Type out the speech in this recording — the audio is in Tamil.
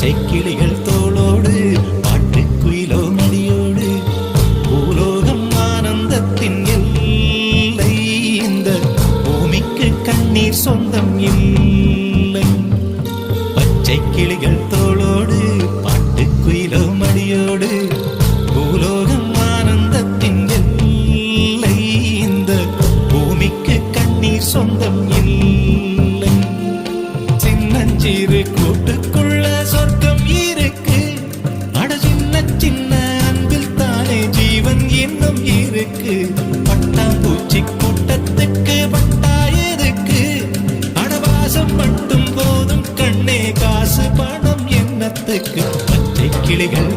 பச்சை கிளிகள் தோளோடு பாட்டுக்குயிலோ மடியோடு பூலோகம் ஆனந்தத்தின் எல்லை இந்த பூமிக்கு கண்ணீர் சொந்தம் இல்லை பச்சை கிளிகள் தோளோடு பாட்டுக்குயிலோ மடியோடு பூலோகம் ஆனந்தத்தின் எல்லை இந்த பூமிக்கு கண்ணீர் சொந்தம் இல்லை சின்னஞ்சிறு கூட்டுக்குள்ள சொர்க்கம் இருக்கு அட சின்ன சின்ன அன்பில் தானே ஜீவன் இன்னும் இருக்கு பட்டாம்பூச்சி கூட்டத்துக்கு பட்டாயதுக்கு அடவாசம் மட்டும் போதும் கண்ணே காசு பணம் என்னத்துக்கு பச்சை கிளிகள்